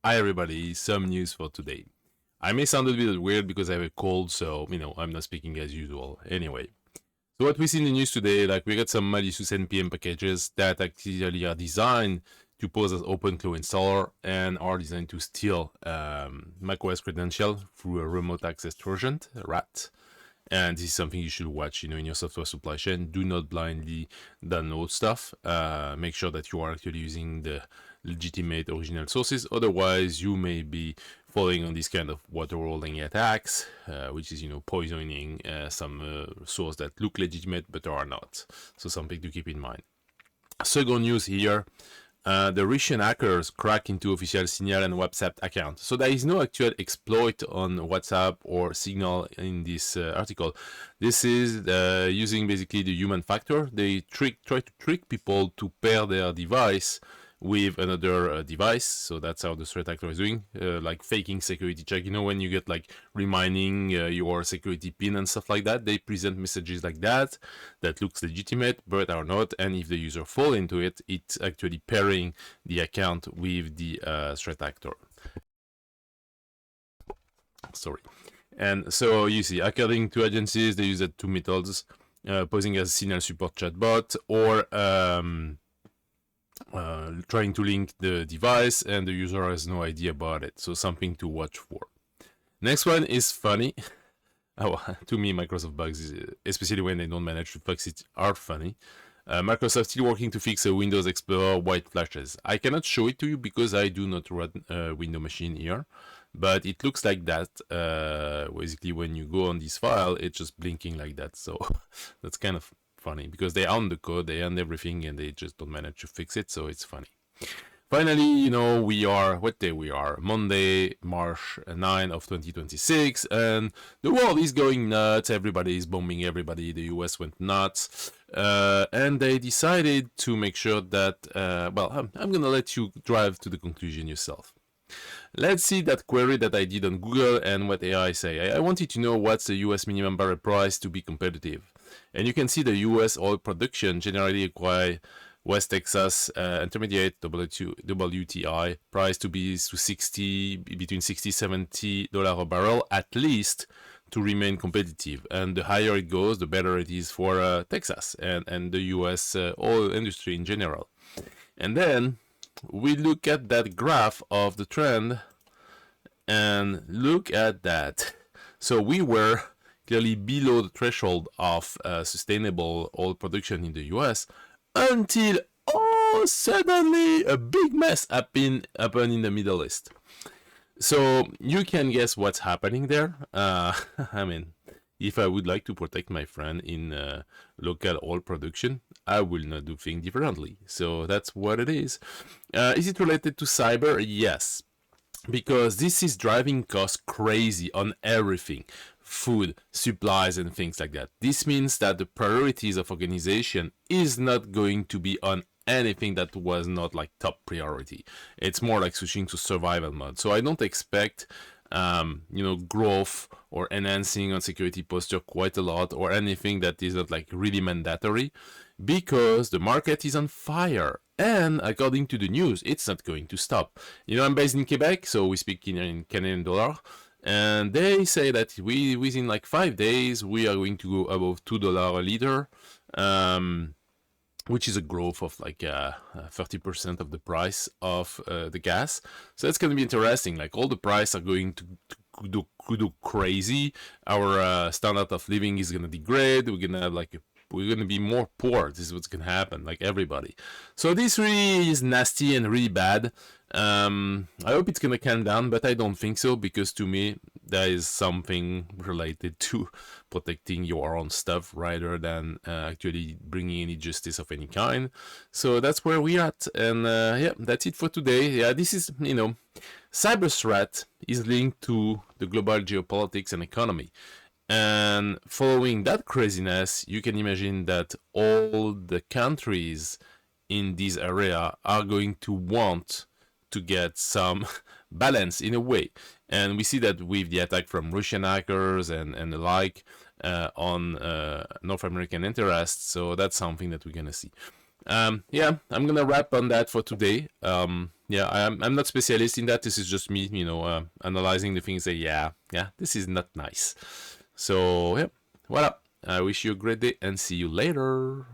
Hi everybody, some news for today. I may sound a bit weird because I have a cold, so I'm not speaking as usual. Anyway, so what we see in the news today, like we got some malicious NPM packages that actually are designed to pose as OpenClaw installer and are designed to steal macOS credential through a remote access Trojan, RAT. And this is something you should watch, in your software supply chain. Do not blindly download stuff. Make sure that you are actually using the legitimate original sources. Otherwise, you may be falling on this kind of water rolling attacks, which is, poisoning some source that look legitimate but are not. So something to keep in mind. Second news here. The Russian hackers crack into official Signal and WhatsApp account. So there is no actual exploit on WhatsApp or Signal in this article. This is using basically the human factor. They try to trick people to pair their device with another device. So that's how the threat actor is doing, like faking security check. When you get like reminding your security pin and stuff like that, they present messages like that looks legitimate but are not. And if the user fall into it, it's actually pairing the account with the threat actor. Sorry. And so you see, according to agencies, they use two methods, posing as a Signal support chatbot or trying to link the device and the user has no idea about it. So something to watch for. Next one is funny. To me, Microsoft bugs, especially when they don't manage to fix it, are funny. Microsoft still working to fix a Windows Explorer white flashes. I cannot show it to you because I do not run a Windows machine here, but it looks like that. Basically, when you go on this file, it's just blinking like that. So that's kind of funny because they own the code, they own everything, and they just don't manage to fix it. So it's funny. Finally, we are, what day we are? Monday, March 9 of 2026, and the world is going nuts. Everybody is bombing everybody. The US went nuts, and they decided to make sure that, I'm gonna let you drive to the conclusion yourself. Let's see that query that I did on Google and what AI say. I wanted to know what's the US minimum barrel price to be competitive. And you can see the US oil production generally require West Texas intermediate WTI price to be between $60-70 a barrel at least to remain competitive. And the higher it goes, the better it is for Texas and the US oil industry in general. And then we look at that graph of the trend and look at that. So we were clearly below the threshold of sustainable oil production in the US until suddenly a big mess happened in the Middle East. So you can guess what's happening there. If I would like to protect my friend in local oil production, I will not do things differently. So that's what it is. Is it related to cyber? Yes, because this is driving costs crazy on everything. Food, supplies, and things like that. This means that the priorities of organization is not going to be on anything that was not like top priority. It's more like switching to survival mode. So I don't expect growth or enhancing on security posture quite a lot or anything that is not like really mandatory because the market is on fire. And according to the news, it's not going to stop. I'm based in Quebec, so we speak in Canadian dollar. And they say that within like 5 days, we are going to go above $2 a liter, which is a growth of like 30% of the price of the gas. So that's going to be interesting. Like all the prices are going to do crazy. Our standard of living is going to degrade. We're going to have we're going to be more poor. This is what's going to happen, like everybody. So this really is nasty and really bad. I hope it's going to calm down, but I don't think so, because to me, there is something related to protecting your own stuff rather than actually bringing any justice of any kind. So that's where we're at. And that's it for today. Yeah, this is, cyber threat is linked to the global geopolitics and economy. And following that craziness, you can imagine that all the countries in this area are going to want to get some balance in a way. And we see that with the attack from Russian hackers and the like on North American interests. So that's something that we're going to see. Yeah, I'm gonna wrap on that for today. Yeah, I'm not specialist in that. This is just me, analyzing the things that yeah, this is not nice. So yeah, voilà. I wish you a great day and see you later.